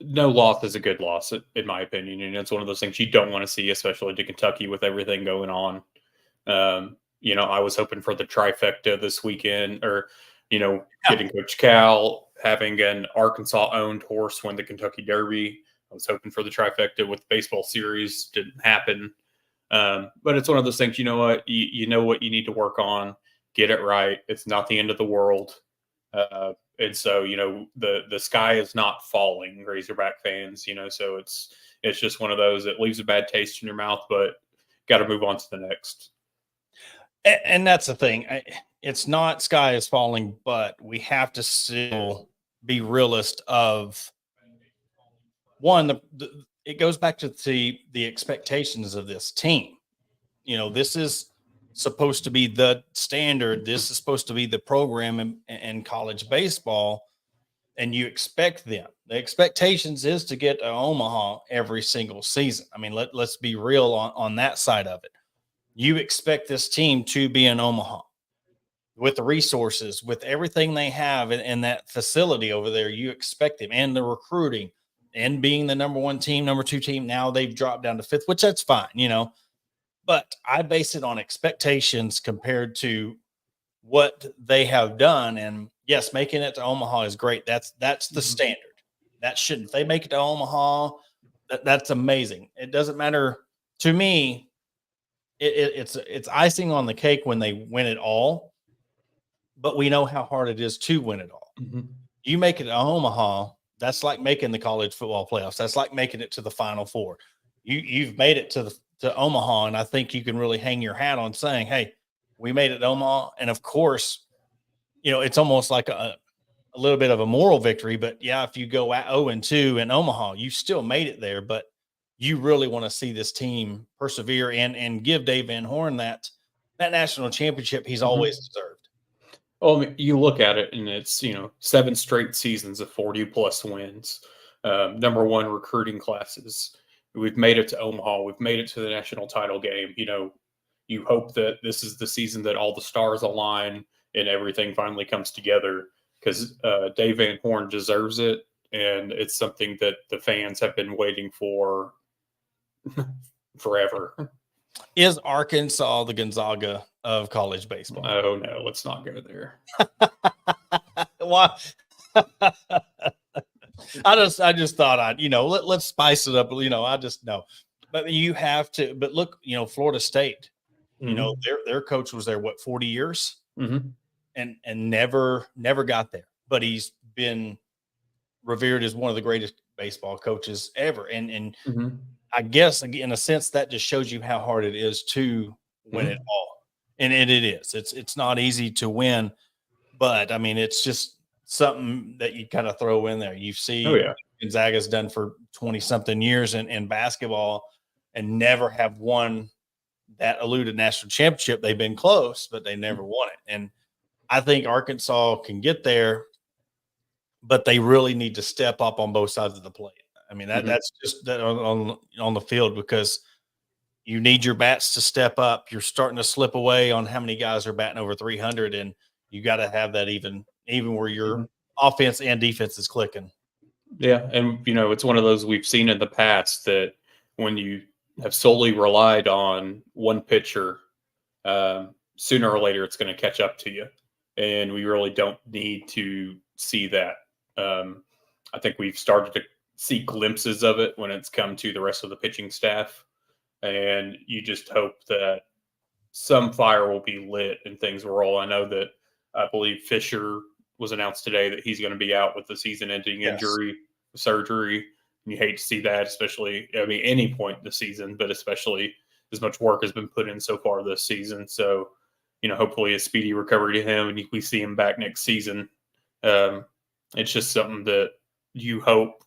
no loss is a good loss, in my opinion. And it's one of those things you don't want to see, especially to Kentucky with everything going on. I was hoping for the trifecta this weekend, or, getting Coach Cal, having an Arkansas-owned horse win the Kentucky Derby. I was hoping for the trifecta with the baseball series. Didn't happen. But it's one of those things, you know what you need to work on, get it right. It's not the end of the world. And so, the sky is not falling, Razorback fans, so it's just one of those that leaves a bad taste in your mouth, but got to move on to the next. And that's the thing. It's not sky is falling, but we have to still be realist of one, it goes back to the expectations of this team. This is supposed to be the standard. This is supposed to be the program in college baseball, and you expect them. The expectations is to get to Omaha every single season. I mean, let's be real on that side of it. You expect this team to be in Omaha with the resources, with everything they have in that facility over there. You expect them, and the recruiting, and being the number one team, number two team. Now they've dropped down to fifth, which that's fine, but I base it on expectations compared to what they have done. And yes, making it to Omaha is great. That's the standard. That shouldn't. If they make it to Omaha, that's amazing. It doesn't matter to me. It's icing on the cake when they win it all, but we know how hard it is to win it all. You make it to Omaha, that's like making the college football playoffs. That's like making it to the Final Four. You've made it to Omaha, and I think you can really hang your hat on saying, "Hey, we made it to Omaha." And of course, it's almost like a little bit of a moral victory. But yeah, if you go at 0-2 in Omaha, you still made it there. But you really want to see this team persevere and give Dave Van Horn that national championship he's always deserved. Well, I mean, you look at it, and it's 7 straight seasons of 40+ wins, number 1 recruiting classes. We've made it to Omaha. We've made it to the national title game. You hope that this is the season that all the stars align and everything finally comes together, because Dave Van Horn deserves it, and it's something that the fans have been waiting for forever. Is Arkansas the Gonzaga of college baseball? Oh no, let's not go there. Why? I just thought let's spice it up. I just know, but you have to. But look, Florida State. Their coach was there 40 years, and never got there. But he's been revered as one of the greatest baseball coaches ever. And I guess in a sense that just shows you how hard it is to win it all. And it is. It's not easy to win, but I mean it's just something that you kind of throw in there. You see Gonzaga's done for 20-something years in basketball and never have won that eluded national championship. They've been close, but they never won it. And I think Arkansas can get there, but they really need to step up on both sides of the plate. I mean, that's just that on the field, because you need your bats to step up. You're starting to slip away on how many guys are batting over 300, and you got to have that even where your offense and defense is clicking. Yeah, and it's one of those we've seen in the past that when you have solely relied on one pitcher, sooner or later it's going to catch up to you, and we really don't need to see that. I think we've started to see glimpses of it when it's come to the rest of the pitching staff, and you just hope that some fire will be lit and things will roll. I know that I believe Fisher was announced today that he's going to be out with the season-ending injury surgery. And you hate to see that, especially, any point in the season, but especially as much work has been put in so far this season. So, hopefully a speedy recovery to him and we see him back next season. It's just something that you hope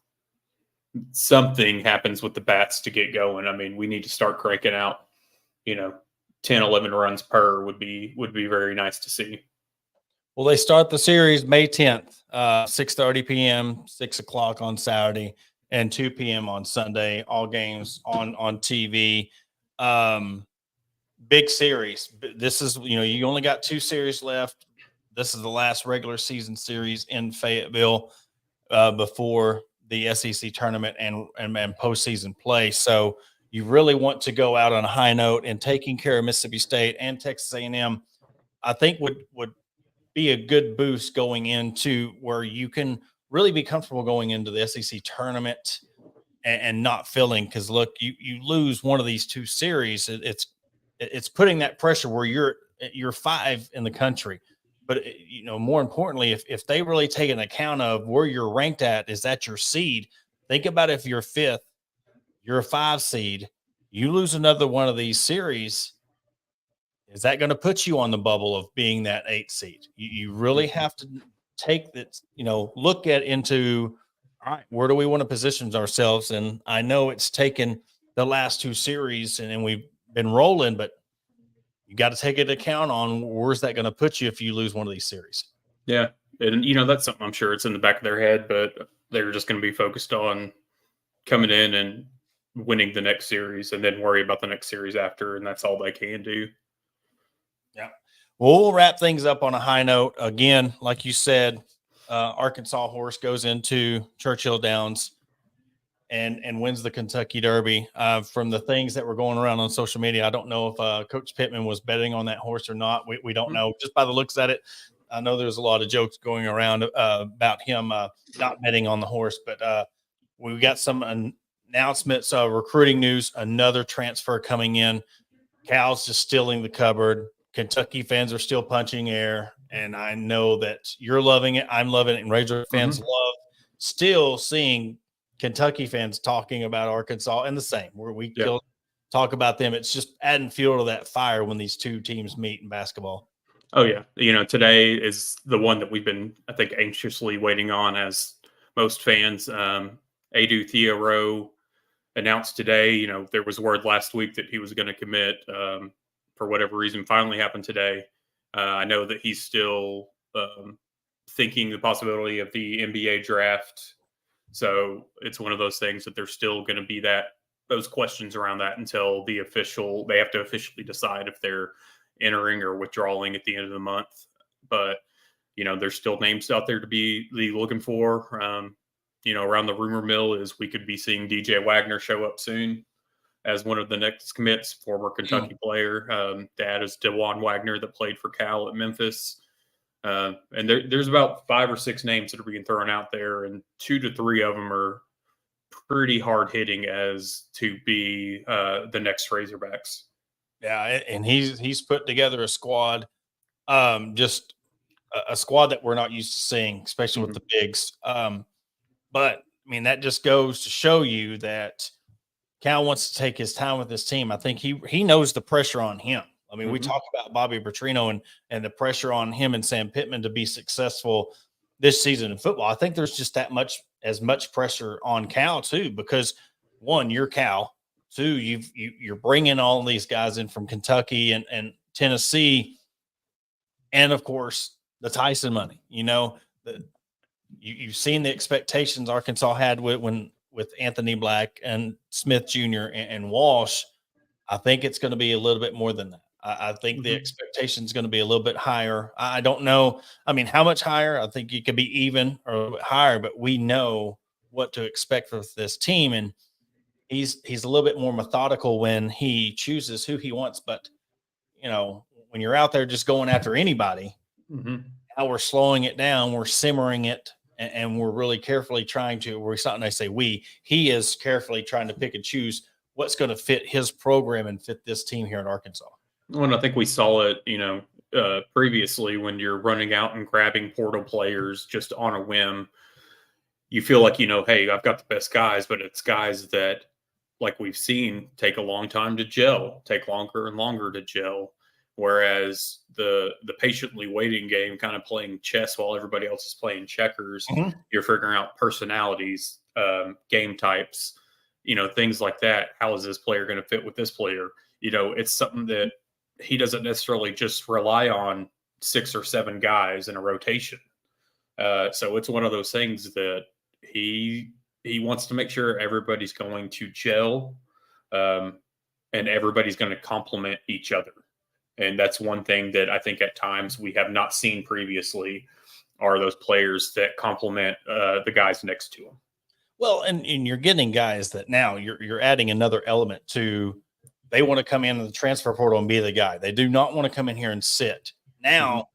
something happens with the bats to get going. I mean, we need to start cranking out, 10, 11 runs per would be very nice to see. Well, they start the series May 10th, 6:30 p.m., 6 o'clock on Saturday, and 2 p.m. on Sunday. All games on TV. Big series. This is, you only got 2 series left. This is the last regular season series in Fayetteville before the SEC tournament and postseason play. So you really want to go out on a high note, and taking care of Mississippi State and Texas A&M, I think would be a good boost going into where you can really be comfortable going into the SEC tournament and not feeling, because look, you lose one of these 2 series, it's putting that pressure where you're 5 in the country. But more importantly, if they really take an account of where you're ranked at, is that your seed? Think about if you're 5th, you're a 5 seed, you lose another one of these series, is that going to put you on the bubble of being that 8 seed? You really have to take that, look at into, all right, where do we want to position ourselves? And I know it's taken the last 2 series and we've been rolling, but you got to take into account on where's that going to put you if you lose one of these series. Yeah. And, that's something I'm sure it's in the back of their head, but they're just going to be focused on coming in and winning the next series and then worry about the next series after. And that's all they can do. Yeah. Well, we'll wrap things up on a high note. Again, like you said, Arkansas horse goes into Churchill Downs. and wins the Kentucky Derby. From the things that were going around on social media, I don't know if Coach Pittman was betting on that horse or not. We don't know. Just by the looks at it, I know there's a lot of jokes going around about him not betting on the horse, but we got some announcements, recruiting news, another transfer coming in. Cal's just stealing the cupboard. Kentucky fans are still punching air, and I know that you're loving it. I'm loving it, and Razor fans love still seeing Kentucky fans talking about Arkansas, and the same where we still talk about them. It's just adding fuel to that fire when these two teams meet in basketball. Oh yeah, today is the one that we've been, I think, anxiously waiting on as most fans. Adu Theoroux announced today. There was word last week that he was going to commit. For whatever reason, finally happened today. I know that he's still thinking the possibility of the NBA draft. So it's one of those things that there's still going to be those questions around that until they have to officially decide if they're entering or withdrawing at the end of the month. But, there's still names out there to be looking for. Around the rumor mill is we could be seeing DJ Wagner show up soon as one of the next commits, former Kentucky player. Dad is DeJuan Wagner that played for Cal at Memphis. And there's about 5 or 6 names that are being thrown out there, and 2 to 3 of them are pretty hard hitting as to be the next Razorbacks. Yeah, and he's put together a squad, just a squad that we're not used to seeing, especially with the bigs. But I mean, that just goes to show you that Cal wants to take his time with this team. I think he knows the pressure on him. I mean, we talk about Bobby Petrino and the pressure on him and Sam Pittman to be successful this season in football. I think there's just as much pressure on Cal too, because 1, you're Cal. 2, you're bringing all these guys in from Kentucky and Tennessee, and of course the Tyson money. You've seen the expectations Arkansas had with Anthony Black and Smith Jr. and Walsh. I think it's going to be a little bit more than that. I think the expectation is going to be a little bit higher. I don't know. I mean, how much higher? I think it could be even or a little bit higher, but we know what to expect with this team. And he's a little bit more methodical when he chooses who he wants. But, when you're out there just going after anybody, now we're slowing it down. We're simmering it. And we're really carefully trying to, he is carefully trying to pick and choose what's going to fit his program and fit this team here in Arkansas. Well, and I think we saw it, previously when you're running out and grabbing portal players just on a whim. You feel like, hey, I've got the best guys, but it's guys that, like we've seen, take a long time to gel, take longer and longer to gel. Whereas the patiently waiting game, kind of playing chess while everybody else is playing checkers, you're figuring out personalities, game types, things like that. How is this player going to fit with this player? It's something that he doesn't necessarily just rely on 6 or 7 guys in a rotation. So it's one of those things that he wants to make sure everybody's going to gel, and everybody's going to complement each other. And that's one thing that I think at times we have not seen previously are those players that complement the guys next to them. Well, and you're getting guys that now you're adding another element to. They want to come into the transfer portal and be the guy. They do not want to come in here and sit. Now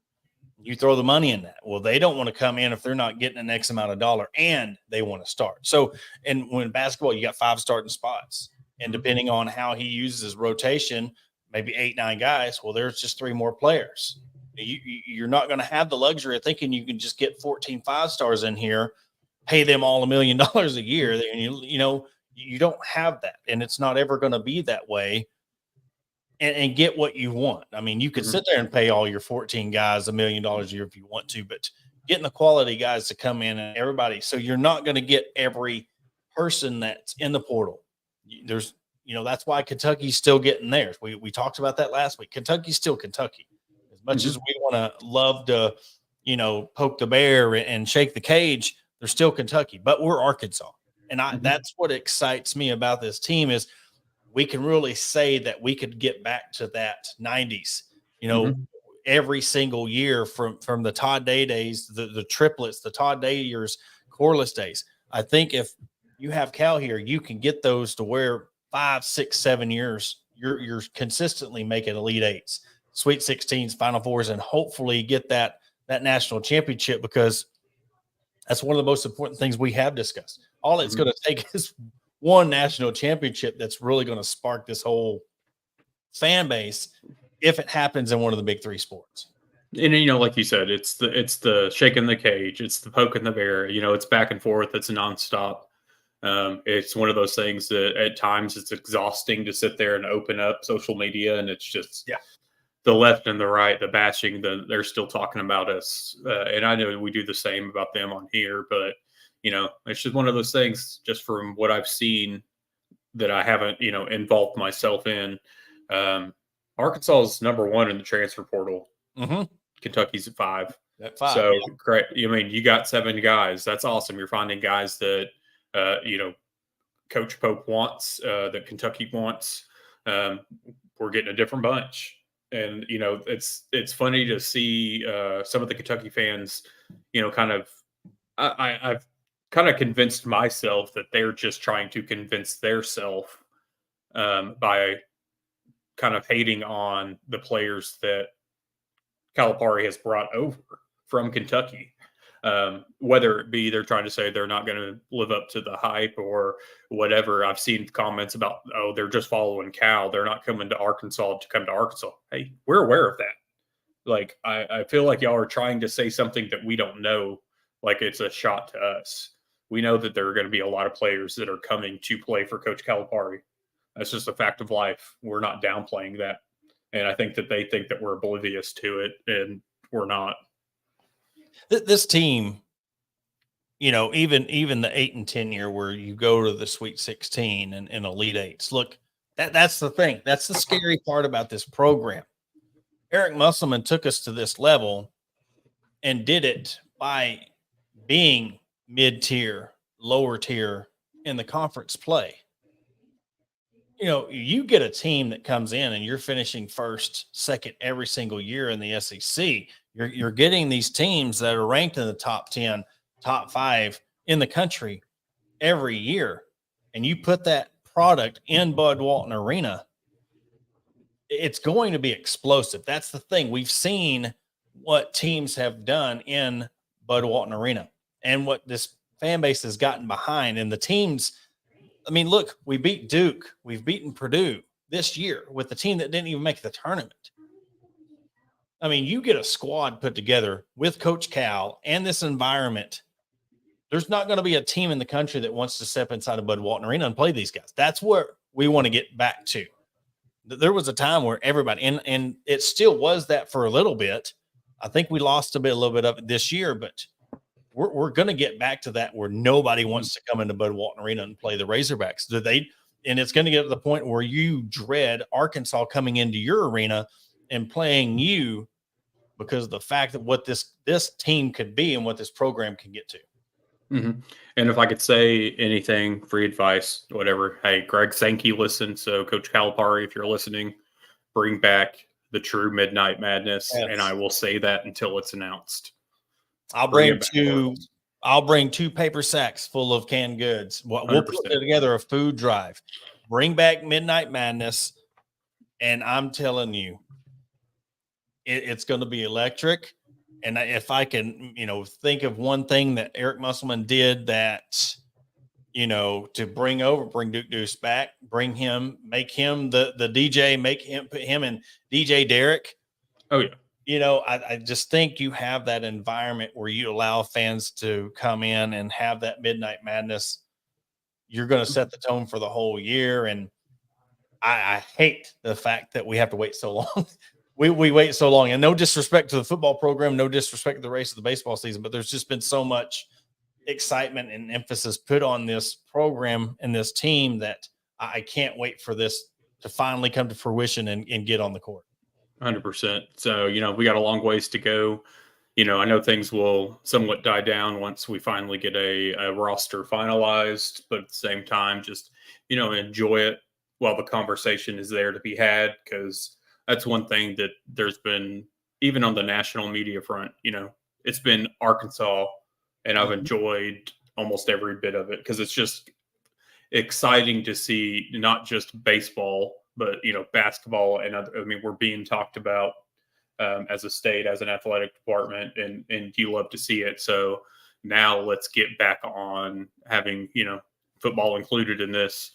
you throw the money in that. Well, they don't want to come in if they're not getting an X amount of dollar and they want to start. So, and when basketball, you got 5 starting spots. And depending on how he uses his rotation, maybe 8, 9 guys. Well, there's just 3 more players. You're not going to have the luxury of thinking you can just get 14 5-stars in here, pay them all $1 million a year. And you don't have that, and it's not ever going to be that way. And get what you want. I mean, you could sit there and pay all your 14 guys $1 million a year if you want to, but getting the quality guys to come in and everybody. So you're not going to get every person that's in the portal. There's. That's why Kentucky's still getting theirs. We talked about that last week. Kentucky's still Kentucky. As much as we want to love to, poke the bear and shake the cage, they're still Kentucky. But we're Arkansas. And that's what excites me about this team is we can really say that we could get back to that 90s. Every single year from the Todd Day days, the triplets, the Todd Day years, Corliss days. I think if you have Cal here, you can get those to where 5, 6, 7 years you're consistently making Elite Eights, Sweet 16s, Final Fours, and hopefully get that national championship, because that's one of the most important things we have discussed. All it's going to take is one national championship that's really going to spark this whole fan base if it happens in one of the big three sports. And like you said, it's the shaking the cage, it's the poking the bear. It's back and forth. It's nonstop. It's one of those things that at times it's exhausting to sit there and open up social media, and it's just the left and the right, the bashing. They're still talking about us, and I know we do the same about them on here. But it's just one of those things. Just from what I've seen that I haven't involved myself in. Arkansas is number 1 in the transfer portal. Kentucky's at 5. At 5. So great. You got 7 guys. That's awesome. You're finding guys that Coach Pope wants, that Kentucky wants. We're getting a different bunch, and it's funny to see some of the Kentucky fans. I've kind of convinced myself that they're just trying to convince theirself by kind of hating on the players that Calipari has brought over from Kentucky. Whether it be they're trying to say they're not going to live up to the hype or whatever. I've seen comments about, they're just following Cal. They're not coming to Arkansas to come to Arkansas. Hey, we're aware of that. Like, I feel like y'all are trying to say something that we don't know, like it's a shot to us. We know that there are going to be a lot of players that are coming to play for Coach Calipari. That's just a fact of life. We're not downplaying that. And I think that they think that we're oblivious to it, and we're not. This team, even the 8 and 10 year where you go to the Sweet 16 and Elite Eights. Look, that's the thing. That's the scary part about this program. Eric Musselman took us to this level and did it by being mid-tier, lower tier in the conference play. You get a team that comes in and you're finishing first, second every single year in the SEC. You're getting these teams that are ranked in the top 10, top 5 in the country every year. And you put that product in Bud Walton Arena, it's going to be explosive. That's the thing. We've seen what teams have done in Bud Walton Arena and what this fan base has gotten behind. And the teams, look, we beat Duke. We've beaten Purdue this year with the team that didn't even make the tournament. You get a squad put together with Coach Cal and this environment. There's not going to be a team in the country that wants to step inside of Bud Walton Arena and play these guys. That's where we want to get back to. There was a time where everybody, and it still was that for a little bit. I think we lost a little bit of it this year, but we're going to get back to that where nobody wants to come into Bud Walton Arena and play the Razorbacks. And it's going to get to the point where you dread Arkansas coming into your arena and playing you because of the fact that what this team could be and what this program can get to. Mm-hmm. And if I could say anything, free advice, whatever. Hey, Greg Sankey listened. So Coach Calipari, if you're listening, bring back the true Midnight Madness. Yes. And I will say that until it's announced. I'll bring 2 paper sacks full of canned goods. We'll 100%. put together a food drive. Bring back Midnight Madness. And I'm telling you, it's going to be electric. And if I can, think of one thing that Eric Musselman did that, to bring Duke Deuce back, bring him, make him the DJ, put him in DJ Derek. Oh, yeah. I just think you have that environment where you allow fans to come in and have that Midnight Madness. You're going to set the tone for the whole year. And I hate the fact that we have to wait so long. We wait so long, and no disrespect to the football program, no disrespect to the race of the baseball season, but there's just been so much excitement and emphasis put on this program and this team that I can't wait for this to finally come to fruition and get on the court. 100%. So, we got a long ways to go. I know things will somewhat die down once we finally get a roster finalized, but at the same time, just, enjoy it while the conversation is there to be had, because that's one thing that there's been, even on the national media front, it's been Arkansas, and I've enjoyed almost every bit of it because it's just exciting to see not just baseball, but basketball and other. I mean, we're being talked about as a state, as an athletic department, and you love to see it. So now let's get back on having football included in this.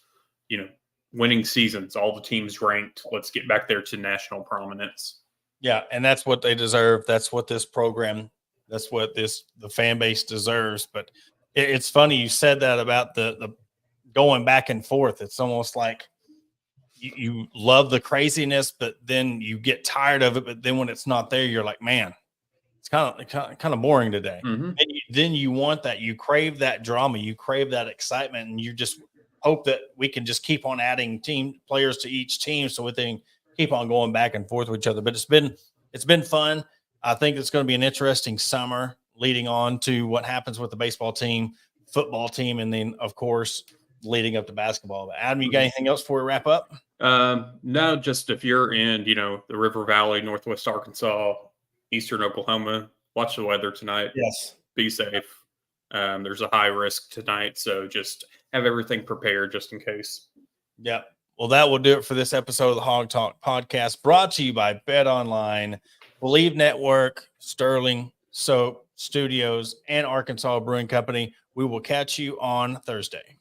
Winning seasons, all the teams ranked. Let's get back there to national prominence. Yeah, and that's what they deserve. That's what this program, that's what the fan base deserves. But it's funny you said that about the going back and forth. It's almost like you love the craziness, but then you get tired of it. But then when it's not there, you're like, man, it's kind of boring today. Mm-hmm. And then you want that. You crave that drama. You crave that excitement, and you just hope that we can just keep on adding team players to each team so we can keep on going back and forth with each other. But it's been fun. I think it's going to be an interesting summer leading on to what happens with the baseball team, football team, and then of course leading up to basketball. But Adam, you got anything else before we wrap up? No, just if you're in, the River Valley, Northwest Arkansas, Eastern Oklahoma, watch the weather tonight. Yes. Be safe. There's a high risk tonight, so just have everything prepared just in case. Yep. Well, that will do it for this episode of the Hog Talk podcast, brought to you by Bet Online, Believe Network, Sterling Soap Studios, and Arkansas Brewing Company. We will catch you on Thursday.